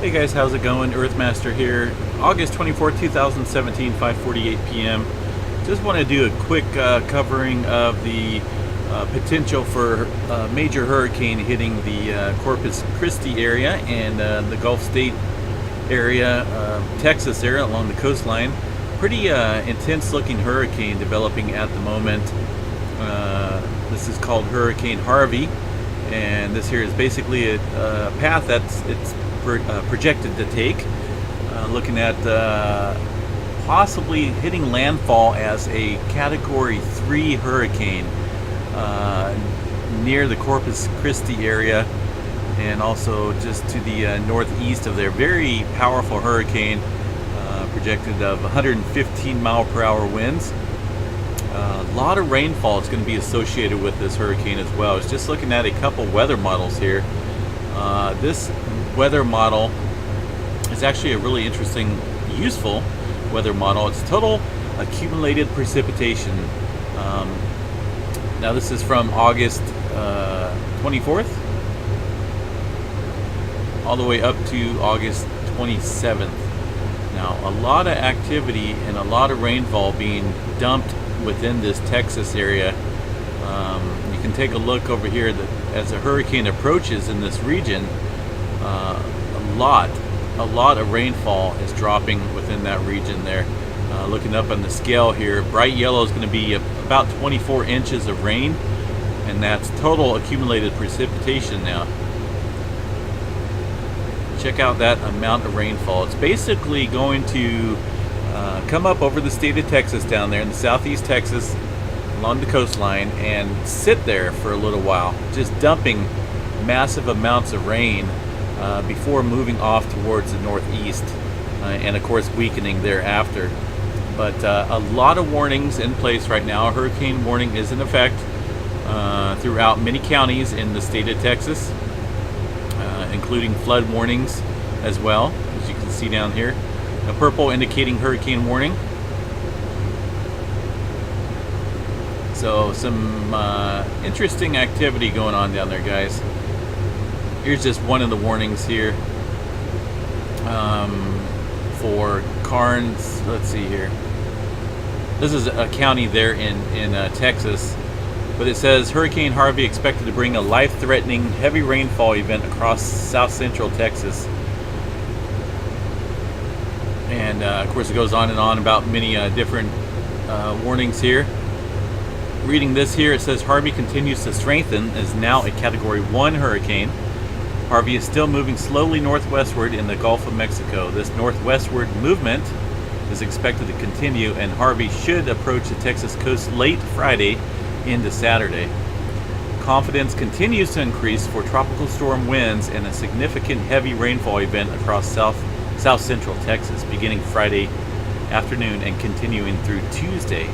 Hey guys, how's it going? Earthmaster here. August 24th, 2017, 5:48 p.m. Just want to do a quick covering of the potential for a major hurricane hitting the Corpus Christi area and the Gulf State area, Texas area along the coastline. Pretty intense looking hurricane developing at the moment. This is called Hurricane Harvey, and this here is basically a path that's projected to take, looking at possibly hitting landfall as a Category 3 hurricane near the Corpus Christi area, and also just to the northeast of there. Very powerful hurricane, projected of 115 mile per hour winds. A lot of rainfall is going to be associated with this hurricane as well. I was just looking at a couple weather models here. This weather model is actually a really interesting, useful weather model. It's total accumulated precipitation. Now this is from August 24th all the way up to August 27th. Now a lot of activity and a lot of rainfall being dumped within this Texas area. You can take a look over here that as the hurricane approaches in this region, a lot of rainfall is dropping within that region there. Looking up on the scale here, bright yellow is going to be about 24 inches of rain, and that's total accumulated precipitation now. Check out that amount of rainfall. It's basically going to come up over the state of Texas down there in the southeast Texas along the coastline and sit there for a little while, just dumping massive amounts of rain before moving off towards the northeast, and of course weakening thereafter. But a lot of warnings in place right now. A hurricane warning is in effect throughout many counties in the state of Texas, including flood warnings as well, as you can see down here. A purple indicating hurricane warning. So some interesting activity going on down there, guys. Here's just one of the warnings here for Karnes. Let's see here. This is a county there in Texas, but it says Hurricane Harvey expected to bring a life-threatening heavy rainfall event across south central Texas. And of course it goes on and on about many different warnings here. Reading this here, it says Harvey continues to strengthen, is now a Category 1 hurricane. Harvey is still moving slowly northwestward in the Gulf of Mexico. This northwestward movement is expected to continue, and Harvey should approach the Texas coast late Friday into Saturday. Confidence continues to increase for tropical storm winds and a significant heavy rainfall event across south central Texas beginning Friday afternoon and continuing through Tuesday.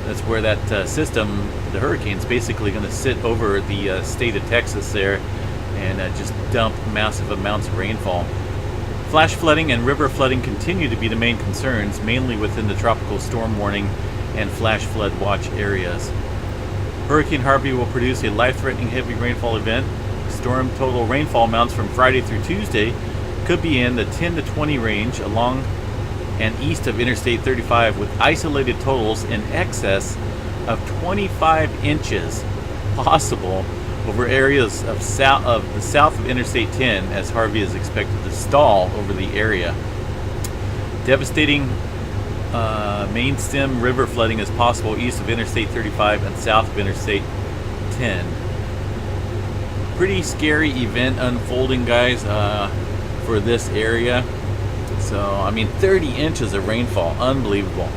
That's where that system, the hurricane's basically going to sit over the state of Texas there and just dump massive amounts of rainfall. Flash flooding and river flooding continue to be the main concerns, mainly within the tropical storm warning and flash flood watch areas. Hurricane Harvey will produce a life-threatening heavy rainfall event. Storm total rainfall amounts from Friday through Tuesday could be in the 10 to 20 range along and east of Interstate 35, with isolated totals in excess of 25 inches possible over areas of the south of Interstate 10, as Harvey is expected to stall over the area. Devastating main stem river flooding is possible east of Interstate 35 and south of Interstate 10. Pretty scary event unfolding, guys, for this area. So, I mean, 30 inches of rainfall, unbelievable.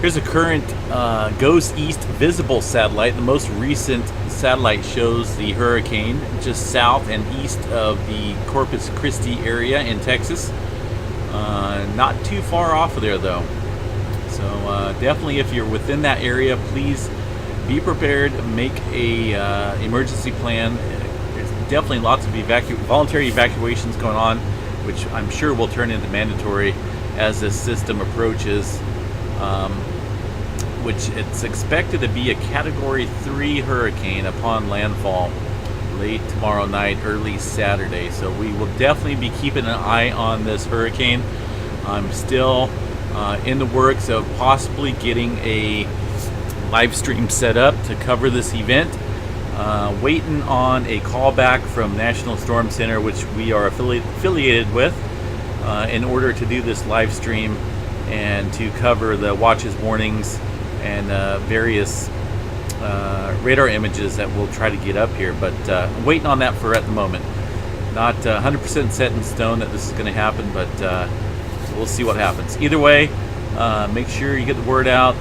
Here's a current Goes East visible satellite. The most recent satellite shows the hurricane just south and east of the Corpus Christi area in Texas. Not too far off of there, though. So definitely, if you're within that area, please be prepared. Make a emergency plan. There's definitely lots of voluntary evacuations going on, which I'm sure will turn into mandatory as this system approaches, which it's expected to be a Category 3 hurricane upon landfall. late tomorrow night, early Saturday. So we will definitely be keeping an eye on this hurricane. I'm still in the works of possibly getting a live stream set up to cover this event. Waiting on a callback from National Storm Center, which we are affiliated with, in order to do this live stream and to cover the watches, warnings, and various radar images that we'll try to get up here. But I'm waiting on that for at the moment. Not 100% set in stone that this is going to happen, but we'll see what happens. Either way, make sure you get the word out.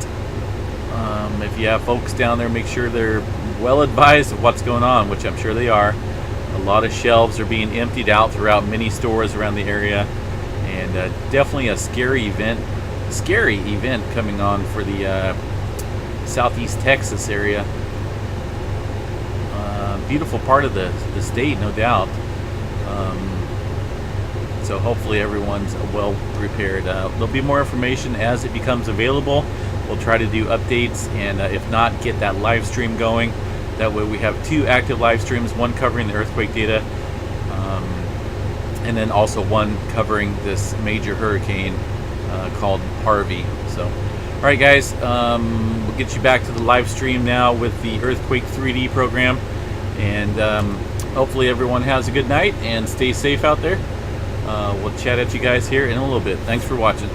If you have folks down there, make sure they're well advised of what's going on, which I'm sure they are. A lot of shelves are being emptied out throughout many stores around the area, and definitely a scary event coming on for the southeast Texas area. Beautiful part of the state, no doubt. So hopefully everyone's well prepared. There'll be more information as it becomes available. We'll try to do updates, and if not, get that live stream going. That way we have 2 active live streams, one covering the earthquake data, and then also one covering this major hurricane called Harvey. So, all right, guys, we'll get you back to the live stream now with the Earthquake 3D program, and hopefully everyone has a good night and stay safe out there. We'll chat at you guys here in a little bit. Thanks for watching.